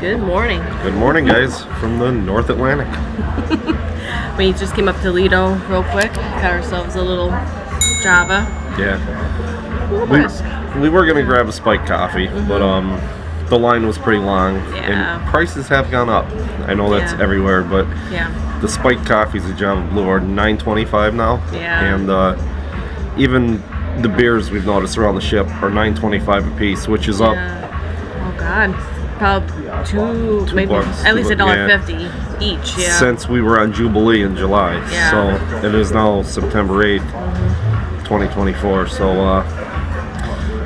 Good morning. Good morning, guys, from the North Atlantic. We just came up to Lido real quick, got ourselves a little Java. Yeah. A little brisk. We were going to grab a spiked coffee, but the line was pretty long, and prices have gone up. I know that's everywhere, but the spiked coffees at Java Blue are $9.25 now. Yeah. And even the beers we've noticed around the ship are $9.25 a piece, which is up. Oh God, about two maybe bucks, at least $1.50 each. Yeah. Since we were on Jubilee in July, so it is now September 8th, 2024. So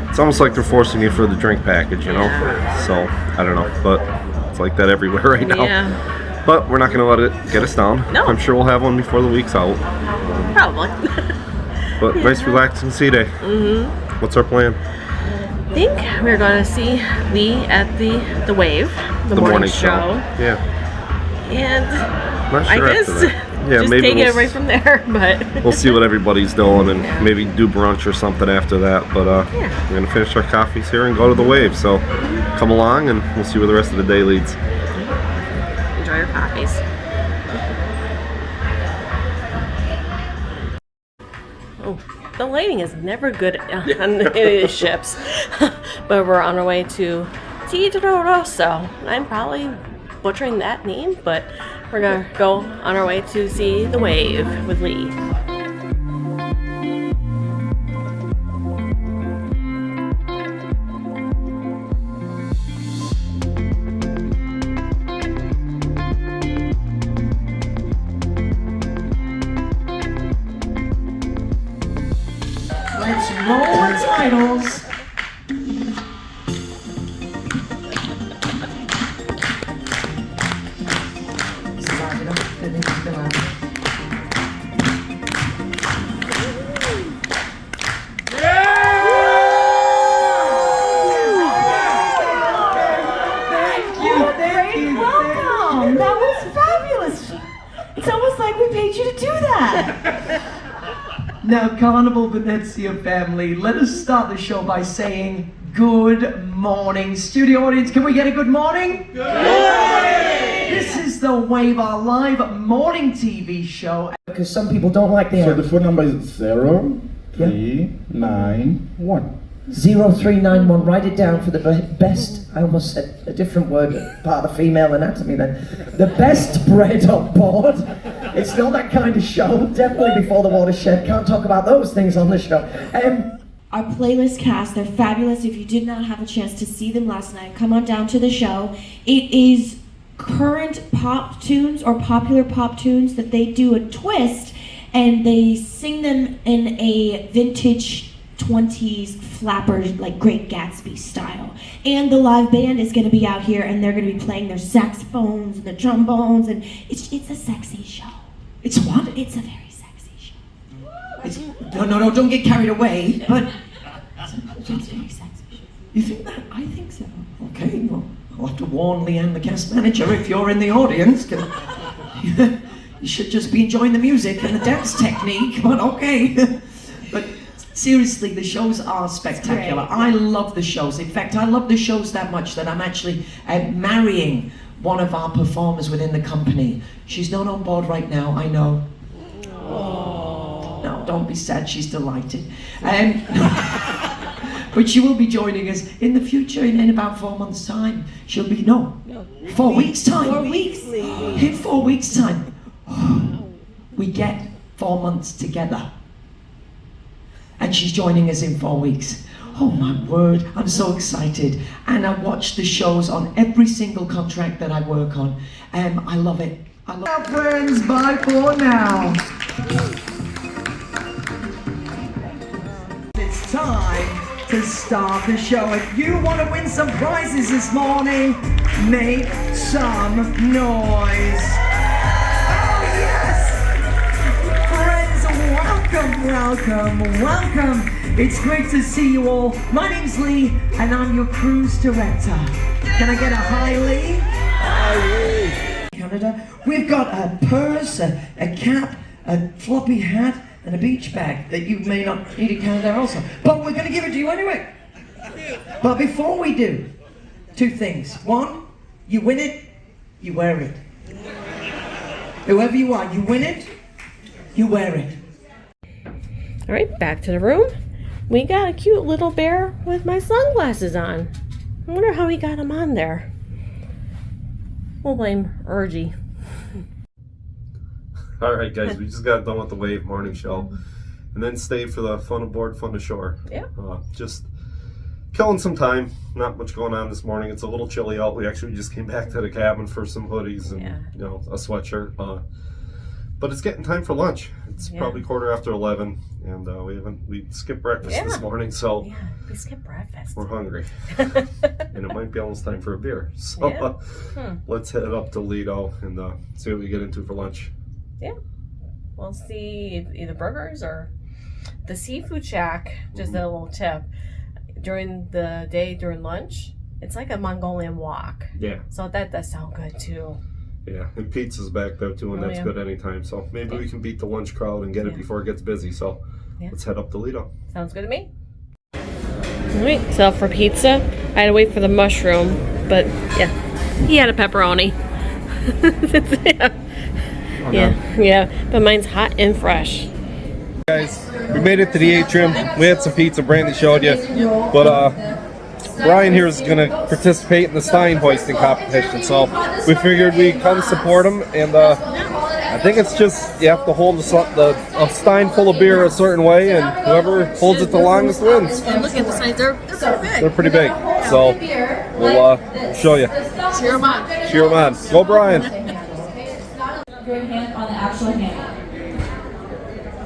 it's almost like they're forcing you for the drink package, you know. So I don't know, but it's like that everywhere right now. Yeah. But we're not going to let it get us down. No. I'm sure we'll have one before the week's out. Probably. But nice relaxing sea day. What's our plan? I think we're going to see Lee at the Wave, the morning show. Yeah. And Not sure I guess after that. Yeah, just maybe take it right from there. But we'll see what everybody's doing and maybe do brunch or something after that. But we're going to finish our coffees here and go to the Wave. So come along and we'll see where the rest of the day leads. Enjoy your coffees. Oh, the lighting is never good on the ships. But we're on our way to Tidro Rosso. I'm probably butchering that name, but we're gonna go on our way to see the Wave with Lee. Let's roll our titles. Welcome. That was fabulous. It's almost like we paid you to do that. Now, Carnival Venezia family, let us start the show by saying good morning. Studio audience, can we get a good morning? Good morning! This is the Wave, our live morning TV show. Because some people don't like the So the phone number is 0391. 0391, write it down for the best, I almost said a different word, part of female anatomy then. The best bread on board. It's not that kind of show, definitely before the watershed, can't talk about those things on the show. Our playlist cast, they're fabulous. If you did not have a chance to see them last night, come on down to the show. It is current pop tunes or popular pop tunes that they do a twist and they sing them in a vintage 20s flapper, like Great Gatsby style. And the live band is going to be out here and they're going to be playing their saxophones and their trombones, and it's a sexy show. It's what? It's a very sexy show. No, don't get carried away, but... It's a very sexy show. You think that? I think so. Okay, well, I'll have to warn Leanne, the cast manager, if you're in the audience, 'cause you should just be enjoying the music and the dance technique, but okay. But seriously, the shows are spectacular. I love the shows. In fact, I love the shows that much that I'm actually marrying one of our performers within the company. She's not on board right now, I know. No, don't be sad, she's delighted. But she will be joining us in the future in about 4 months' time. She'll be, 4 weeks' time. 4 weeks. In 4 weeks' time. We get 4 months together. And she's joining us in 4 weeks. Oh my word, I'm so excited. And I watch the shows on every single contract that I work on. I love it. I love it. Friends, bye for now. It's time to start the show. If you want to win some prizes this morning, make some noise. Oh yes! Friends, welcome. It's great to see you all. My name's Lee, and I'm your cruise director. Can I get a hi, Lee? Hi, Lee. Canada. We've got a purse, a cap, a floppy hat, and a beach bag that you may not need in Canada also. But we're going to give it to you anyway. But before we do, two things. One, You win it, you wear it. Whoever you are, you win it, you wear it. All right, back to the room. We got a cute little bear with my sunglasses on. I wonder how he got them on there. We'll blame Urgy. All right, guys, we just got done with the Wave morning show, and then stayed for the Fun Aboard, Fun Ashore. Yeah. Just killing some time. Not much going on this morning. It's a little chilly out. We actually just came back to the cabin for some hoodies and a sweatshirt. But it's getting time for lunch. It's probably 11:15, and we skipped breakfast this morning, so yeah, we skipped breakfast. We're hungry, and it might be almost time for a beer. So let's head up to Lido and see what we get into for lunch. Yeah, we'll see either burgers or the seafood shack. Just a little tip: during the day, during lunch, it's like a Mongolian walk. Yeah. So that does sound good too. Yeah, and pizza's back there too, and that's good anytime. So maybe we can beat the lunch crowd and get it before it gets busy. So let's head up to Lido. Sounds good to me. All right, so for pizza, I had to wait for the mushroom, but yeah, he had a pepperoni. Yeah, but mine's hot and fresh. Guys, we made it to the Atrium. We had some pizza, Brandy showed you, but Brian here is going to participate in the Stein Hoisting Competition, so we figured we'd come support him, and I think it's just you have to hold a stein full of beer a certain way, and whoever holds it the longest wins. And look at the signs, they're pretty big. They're pretty big, so we'll show you. Cheer them on. Cheer them on. Go Brian. Your hand on the actual handle.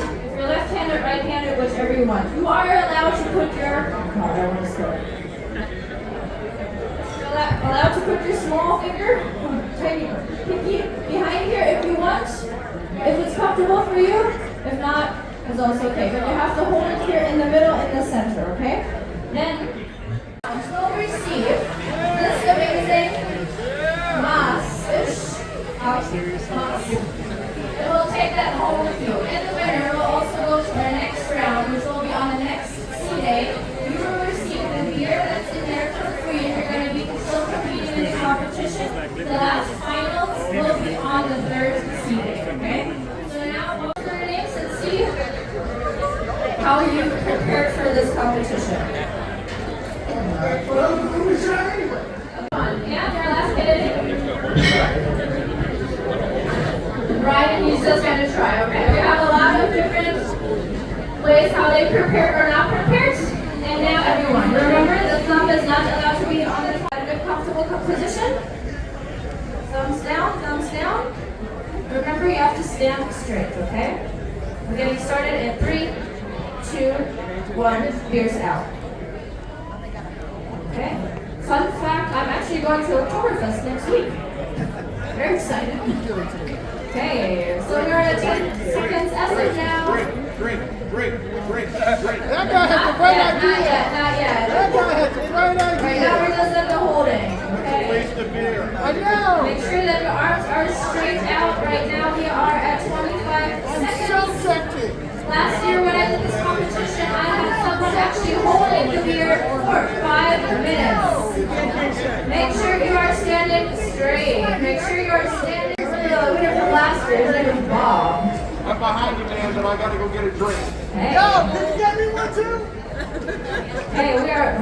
If you're left-handed, right-handed, whichever you want. You are allowed to put your allowed to put your small finger, tiny pinky behind here if you want. If it's comfortable for you. If not, it's also okay. But you have to hold it here in the middle, in the center, okay? Then we'll receive this amazing massage. And we'll take that home with you. And the winner will also go to our next round, which will be on the next sea day. You will receive the beer that's in there for free, and you're going to be still competing in the competition. The last finals will be on the third sea day, okay? So now we'll go your names and see how you prepared for this competition. Yeah, your last hit. Brian, he's just going to try, okay? We have a lot of different ways how they prepared or not prepared. And now everyone, remember the thumb is not allowed to be on the side of a comfortable position. Thumbs down, thumbs down. Remember you have to stand straight, okay? We're getting started in 3, 2, 1, beers out. Okay? Fun fact, I'm actually going to Oktoberfest next week. Very excited. Okay, so we're at 10 seconds as of now. Drink. That guy has the right idea. Not yet. That guy has the right idea. Right now we're just at the holding. Okay. Waste of beer. I know. Make sure that your arms are straight out. Right now we are at 25 seconds. So sexy. Last year when I did this competition, I had someone actually holding the beer for 5 minutes. Make sure you are standing straight. Make sure you are standing. The winner from last year, his name was Bob. I'm behind you, man, but I gotta go get a drink. Hey. Yo, can you get me one too? Hey,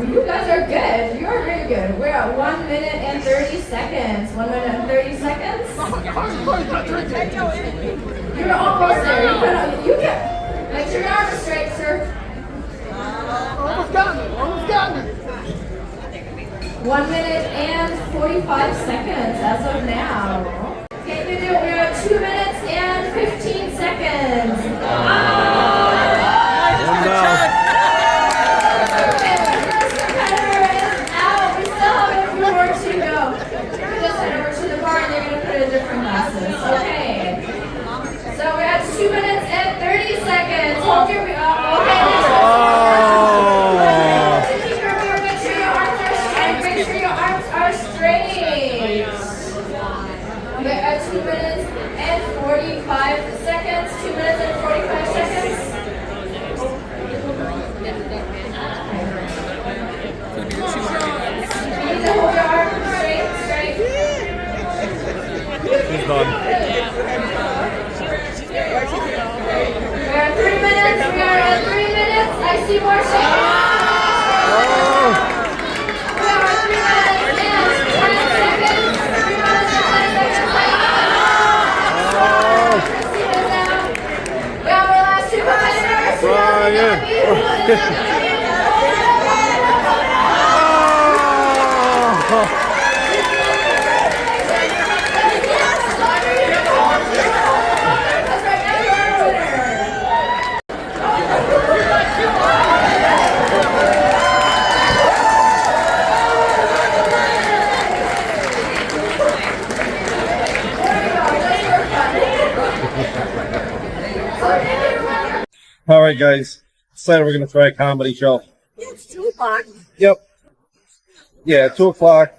you guys are good. You are very good. We're at 1 minute and 30 seconds. 1 minute and 30 seconds. You're almost there. You can. Make sure your arms are straight, sir. Almost got it. 1 minute and 45 seconds as of now. Okay, we're at 2 minutes and 15 seconds. Hold your beer up. Okay. Keep your beer. Make sure your arms are straight. Make sure your arms are straight. We're at 2 minutes and 45 seconds. 2 minutes and 45 seconds. more seconds. We have our 3 minutes and 10 seconds. 3 minutes and 10 seconds left. We have our last 2 competitors. Brian. All right, guys. Decided we're gonna try a comedy show. It's 2 o'clock. Yep. Yeah, 2 o'clock.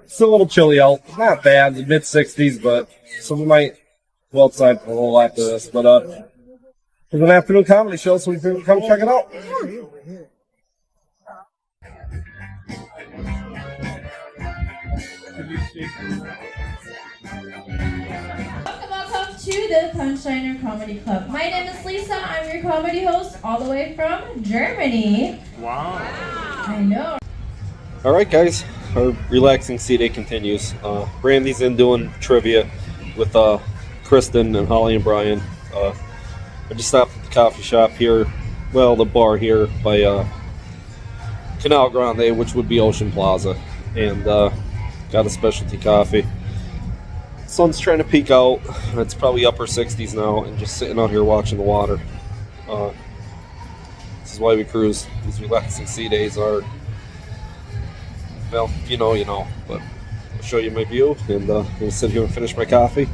Still a little chilly out. Not bad, the mid-60s, but so we might go outside for a little after this. But it's an afternoon comedy show, so we figured come check it out. Welcome to the Punchline Comedy Club. My name is Lisa. I'm your comedy host all the way from Germany. Wow. I know. All right, guys. Our relaxing C-Day continues. Brandy's in doing trivia with Kristen and Holly and Brian. I just stopped at the coffee shop here, well, the bar here by Canal Grande, which would be Ocean Plaza, and got a specialty coffee. Sun's trying to peek out. It's probably upper 60s now, and just sitting out here watching the water. This is why we cruise. These relaxing C-Days are, well, you know, but I'll show you my view, and I'm going to sit here and finish my coffee,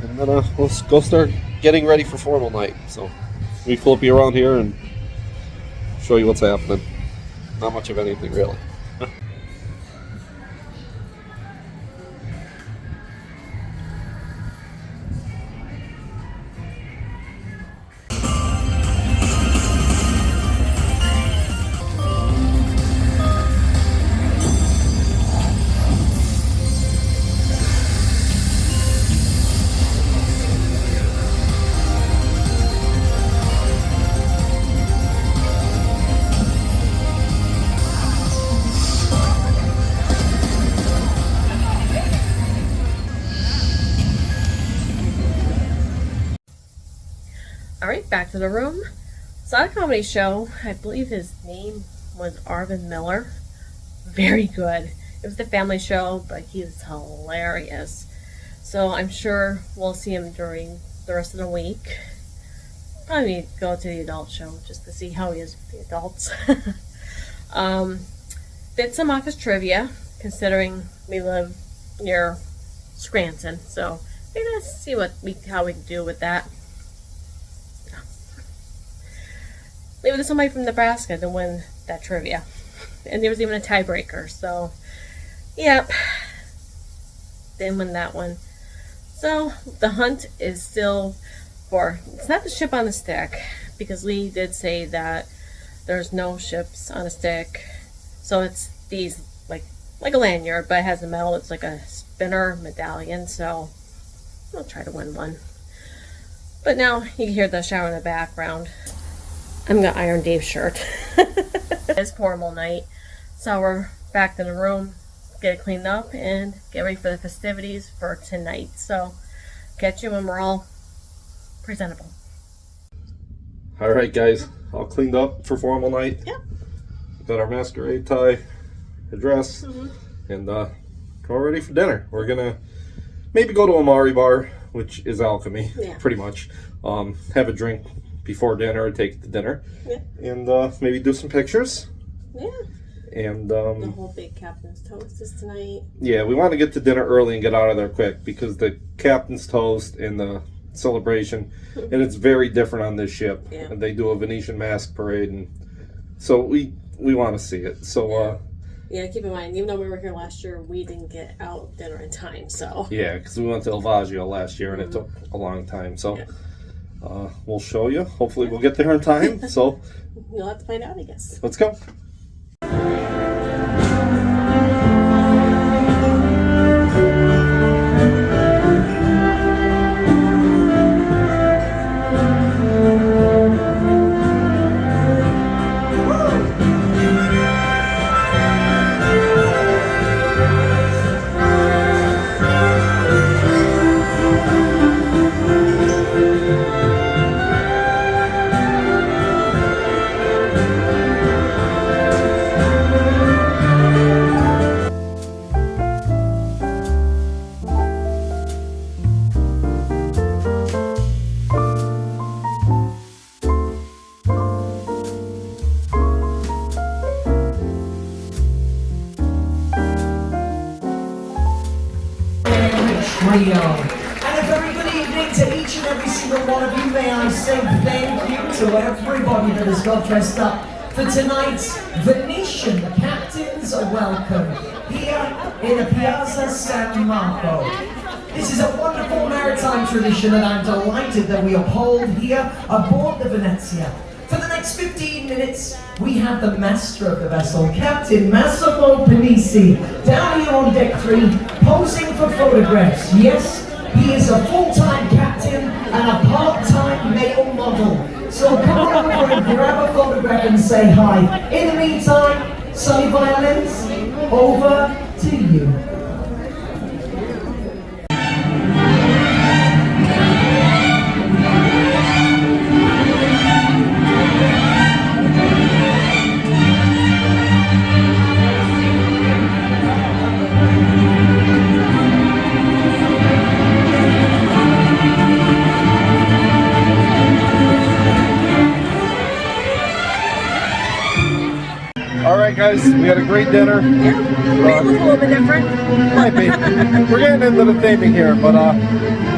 and then we'll go start getting ready for formal night. So we flip you around here and show you what's happening. Not much of anything, really. Alright, back to the room. Saw a comedy show. I believe his name was Arvin Miller. Very good. It was the family show, but he is hilarious. So I'm sure we'll see him during the rest of the week. Probably go to the adult show just to see how he is with the adults. Did some office trivia, considering we live near Scranton. So we're gonna see how we can do with that. Maybe there's somebody from Nebraska to win that trivia. And there was even a tiebreaker, so yep. Didn't win that one. So the hunt is still for, it's not the ship on the stick, because Lee did say that there's no ships on a stick. So it's these like a lanyard, but it has a medal. It's like a spinner medallion, so I'll try to win one. But now you can hear the shower in the background. I'm gonna iron Dave's shirt. It's formal night, so we're back to the room, get it cleaned up, and get ready for the festivities for tonight. So catch you when we're all presentable. All right, guys, all cleaned up for formal night. Yep. Got our masquerade tie, a dress, and all ready for dinner. We're gonna maybe go to a Mari bar, which is alchemy, pretty much. Have a drink before dinner, take it to dinner, and maybe do some pictures. Yeah. And the whole big captain's toast is tonight. Yeah, we want to get to dinner early and get out of there quick, because the captain's toast and the celebration, and it's very different on this ship. Yeah. And they do a Venetian mask parade, and so we want to see it. So yeah, keep in mind, even though we were here last year, we didn't get out dinner in time. So yeah, because we went to El Vaggio last year, and it took a long time. So we'll show you. Hopefully, we'll get there in time. So you'll have to find out, I guess. Let's go. Radio. And a very good evening to each and every single one of you. May I say thank you to everybody that has got dressed up for tonight's Venetian Captain's Welcome here in the Piazza San Marco. This is a wonderful maritime tradition that I'm delighted that we uphold here aboard the Venezia. For the next 15 minutes, we have the master of the vessel, Captain Massimo Panisi, down here on deck 3, posing for photographs. Yes, he is a full-time captain and a part-time male model. So come on over and grab a photograph and say hi. In the meantime, Sunny Violins, over to you. Alright guys, we had a great dinner. Yeah, we look a little bit different. Might be. We're getting into the theming here, but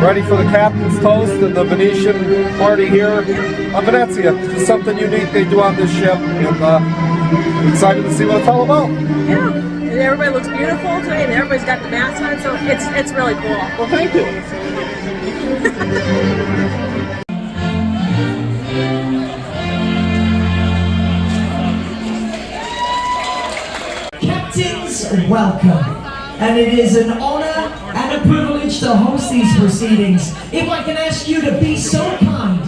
ready for the captain's toast and the Venetian party here on Venezia. It's something unique they do on this ship, and excited to see what it's all about. Yeah, and everybody looks beautiful today, and everybody's got the masks on, so it's really cool. Well, thank you. Welcome. And it is an honor and a privilege to host these proceedings. If I can ask you to be so kind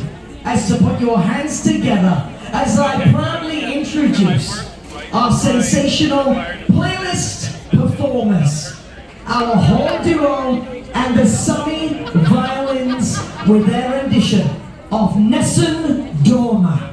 as to put your hands together as I proudly introduce our sensational playlist performers, our horn duo and the Sunny Violins with their rendition of Nessun Dorma.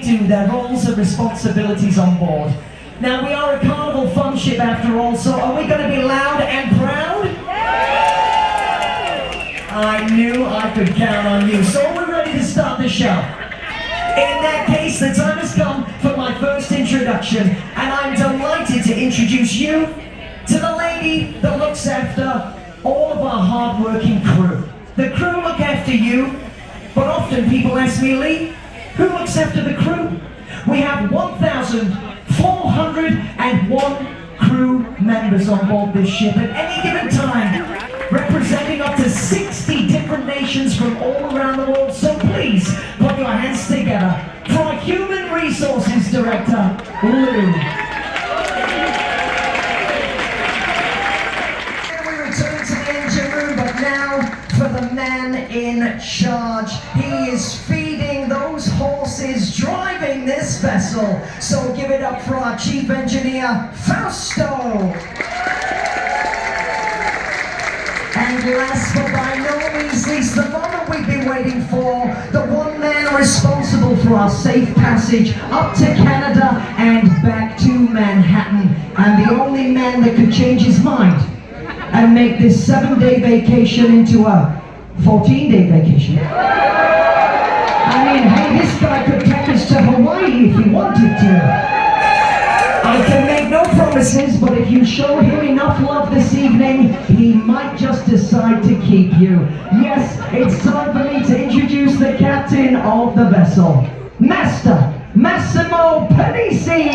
do their roles and responsibilities on board. Now, we are a Carnival fun ship after all, so are we going to be loud and proud? I knew I could count on you, so we're ready to start the show. In that case, the time has come for my first introduction, and I'm delighted to introduce you to the lady that looks after all of our hard-working crew. The crew look after you, but often people ask me, Lee, who looks after the crew? We have 1,401 crew members on board this ship at any given time, representing up to 60 different nations from all around the world. So please, put your hands together for our Human Resources Director, Lou. And we return to the engine room, but now for the man in charge. He is feeding those horses, driving this vessel. So give it up for our Chief Engineer, Fausto. And last but by no means least, the moment we've been waiting for, the one man responsible for our safe passage up to Canada and back to Manhattan, and the only man that could change his mind and make this 7-day vacation into a 14-day vacation. I mean, hey, this guy could take us to Hawaii if he wanted to. I can make no promises, but if you show him enough love this evening, he might just decide to keep you. Yes, it's time for me to introduce the captain of the vessel, Master Massimo Panisi.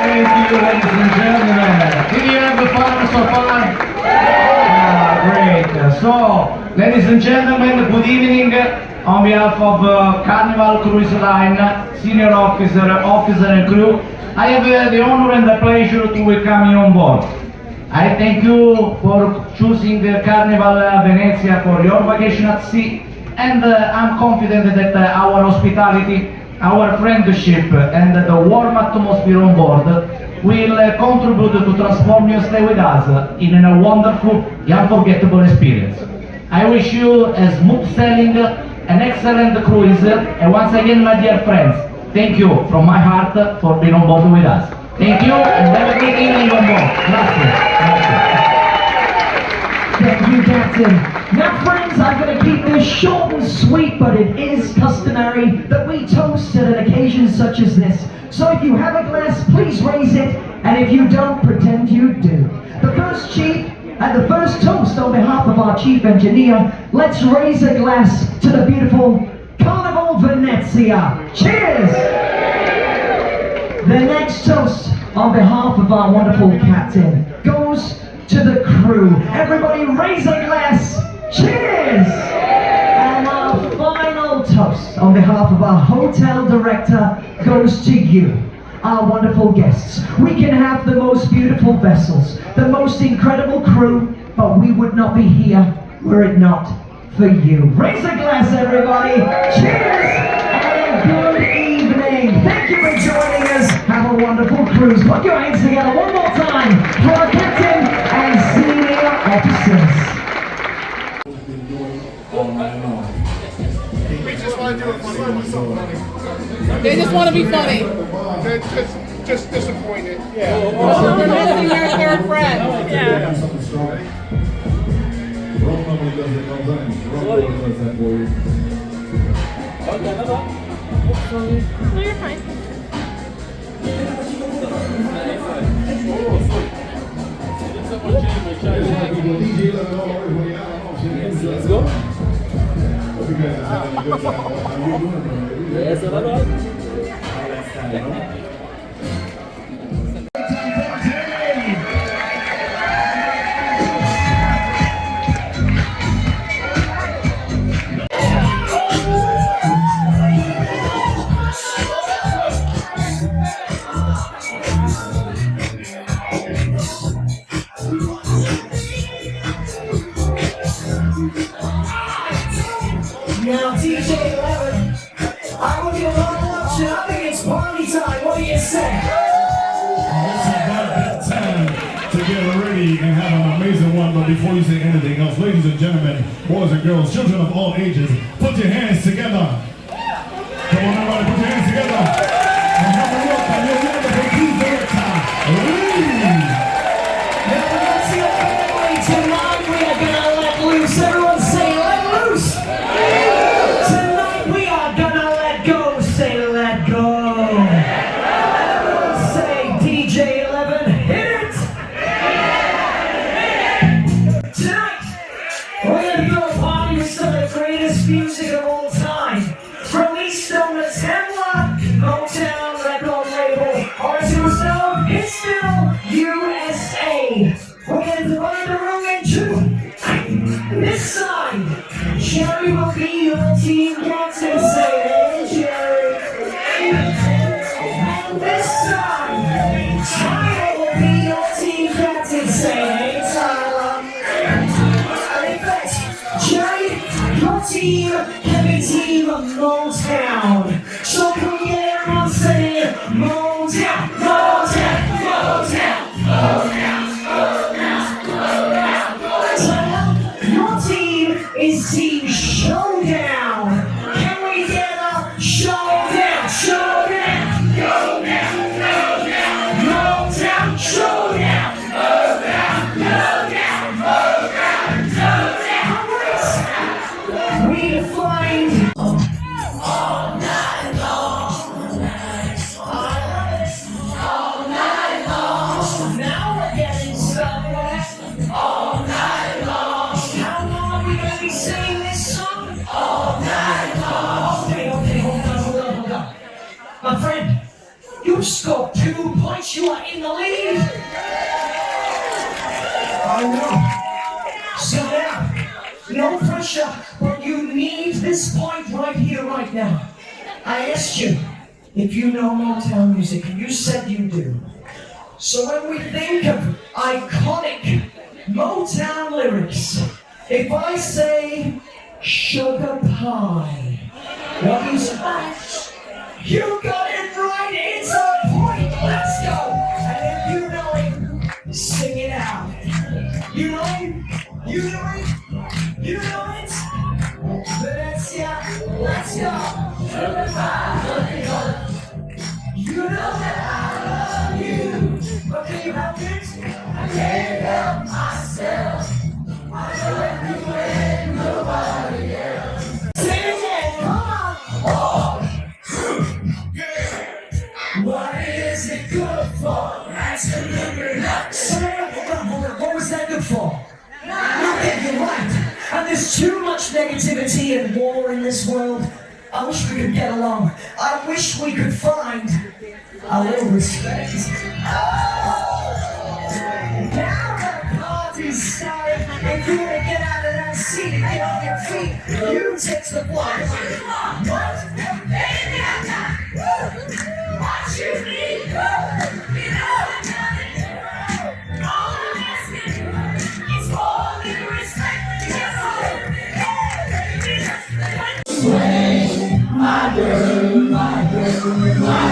Thank you, ladies and gentlemen. Did you have fun so far? Great. So, ladies and gentlemen, good evening. On behalf of Carnival Cruise Line, senior officer, and crew, I have the honor and the pleasure to welcome you on board. I thank you for choosing the Carnival Venezia for your vacation at sea, and I'm confident that our hospitality, our friendship, and the warm atmosphere on board will contribute to transform your stay with us in a wonderful, unforgettable experience. I wish you a smooth sailing, an excellent cruise, and once again, my dear friends, thank you from my heart for being on board with us. Thank you, and have a great evening on board. Grazie. Thank you, Captain. Now, friends, I'm going to keep this short and sweet, but it is customary that we toast at an occasion such as this. So if you have a glass, please raise it, and if you don't, pretend you do. The first chief and the first toast on behalf of our chief engineer, let's raise a glass to the beautiful Carnival Venezia. Cheers! The next toast on behalf of our wonderful captain goes to the crew. Everybody raise a glass. Cheers! And our final toast on behalf of our hotel director goes to you, our wonderful guests. We can have the most beautiful vessels, the most incredible crew, but we would not be here were it not for you. Raise a glass, everybody. Cheers and good evening. Thank you for joining us. Have a wonderful cruise. Put your hands together one more time for our captain and senior officers. We just want to do it funny. They just want to be funny. They're just disappointed. They're missing their third friend. Yeah. No, you're fine. Let's go. Yes, Now, DJ 11, I want you to line up, shit. I think it's party time. What do you say? It's about that time to get ready and have an amazing one. But before you say anything else, ladies and gentlemen, boys and girls, children of all ages, put your hands together. Come on, everybody, put your hands together. And have a look at your wonderful key director, Lee. Now that's your family. Tonight we are gonna let loose. Everyone say let loose. Tonight we are gonna let go. Say let go. Everyone say DJ 11, hit it. Tonight we're gonna throw a party with some of the greatest music of all time. Released on the Hemlock Motown record label. Atrium, it's still USA. We're going to divide the room in two. This side, Jerry will be your team captain. Say, hey, Jerry. And this side, Tyler will be your team captain. Say, hey, Tyler. And in fact, Jerry, your team can be team of Motown. So can we get everyone saying Motown, Motown, Motown, Motown, Motown, Motown. Your team is Team Showdown. Can we get a Showdown, Showdown, Showdown, Showdown, Motown, Showdown, Motown, Motown, Motown, Motown. We defined all night long. All night long. Now we're getting started. All night long. How long are we gonna be singing this song? All night long. Okay, hold on. My friend, you scored 2 points. You are in the lead. I know. So now, no pressure, but you need this point right here, right now. I asked you if you know Motown music, and you said you do. So when we think of iconic Motown lyrics, if I say sugar pie, what do you say? You got it right, it's a point, let's go! And if you know it, sing it out. You know it? You know it? You know it? Venezia, let's go! Sugar pie, you know that I love you, but can you help it? I can't help myself. I love you when nobody else. Sing it again, come on! Oh. What is it good for? Absolutely nothing. Hold on. What was that good for? Nothing, you're right. And there's too much negativity and war in this world. I wish we could get along. I wish we could find a little respect. Now the party's started. If you want to get out of that seat and get on your feet, you take the block. What? Baby, I got what you need. You know I got it. All I'm asking is for a little respect. My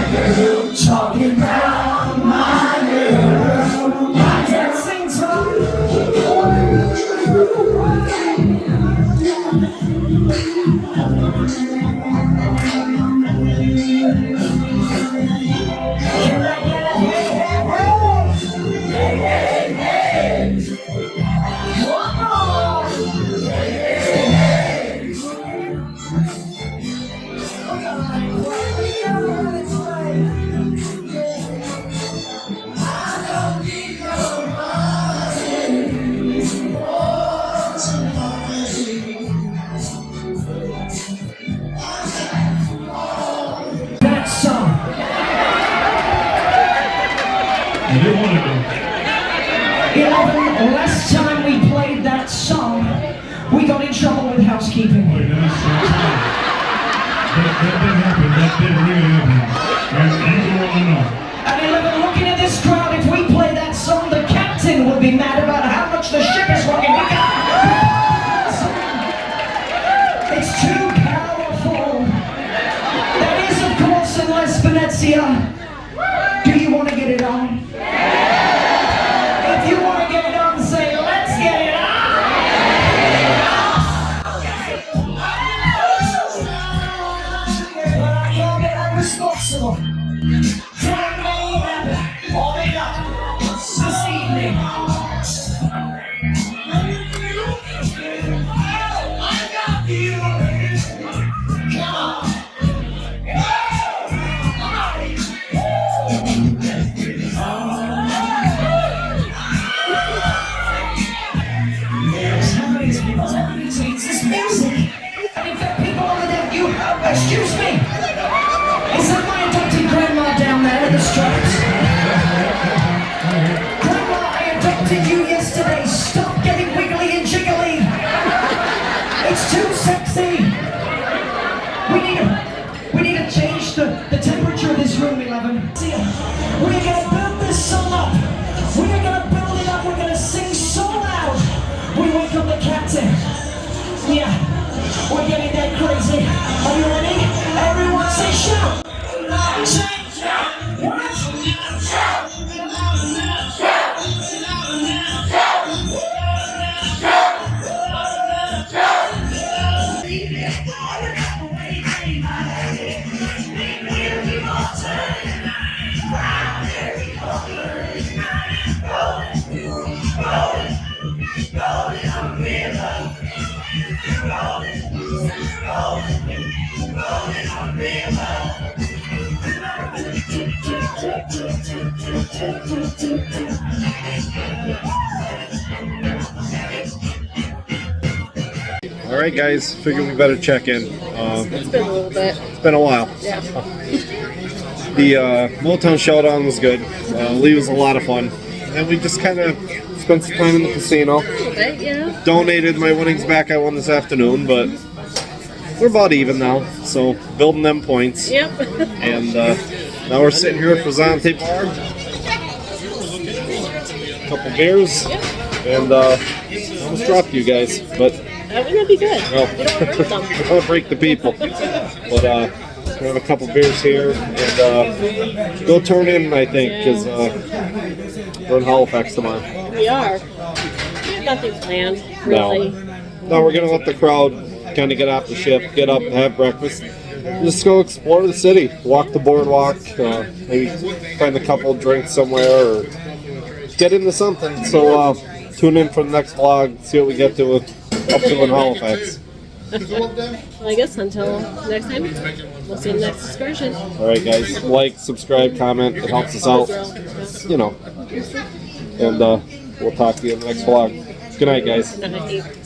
girl, talking about my girl, my dancing Last time we played that song, we got in trouble with housekeeping. That did happen. That did really happen. And you want to know. And 11, looking at this crowd, if we play that song, the captain would be mad about how much the ship is rocking. It's too powerful. That is, of course, unless Venezia. Do you want to get it on? If you want to get it on, say, let's get it on! This evening. This music. In fact, people over there, you, excuse me. Is that my adopted grandma down there in the stripes? Grandma, I adopted you yesterday. Stop getting wiggly and jiggly. It's too sexy. We need to change the temperature of this room, 11. See, we're gonna build this song up. We're gonna build it up. We're gonna sing so loud. We wake up the captain. Yeah, we're getting that crazy. Are you ready? Everyone say shout. All right, guys. Figured we better check in. It's been a little bit. It's been a while. Yeah. The Motown Showdown was good. Lee was a lot of fun. And we just kind of spent some time in the casino. Right, yeah. Donated my winnings back I won this afternoon, but we're about even now. So building them points. Yep. And now we're sitting here at Frizzante Bar. Couple beers. Yep. And I almost dropped you guys, but That would not be good. well, You don't want to hurt them. I don't want to break the people. But we have a couple beers here, and go turn in, I think, because we're in Halifax tomorrow. We are. We have nothing planned, really. No, we're gonna let the crowd kind of get off the ship, get up, have breakfast, just go explore the city, walk the boardwalk, maybe find a couple drinks somewhere, or get into something. So tune in for the next vlog, see what we get to up to in Halifax. Well, I guess until next time, we'll see you in the next excursion. All right, guys, like, subscribe, comment, it helps us out, you know. And we'll talk to you in the next vlog. Good night, guys. Good night.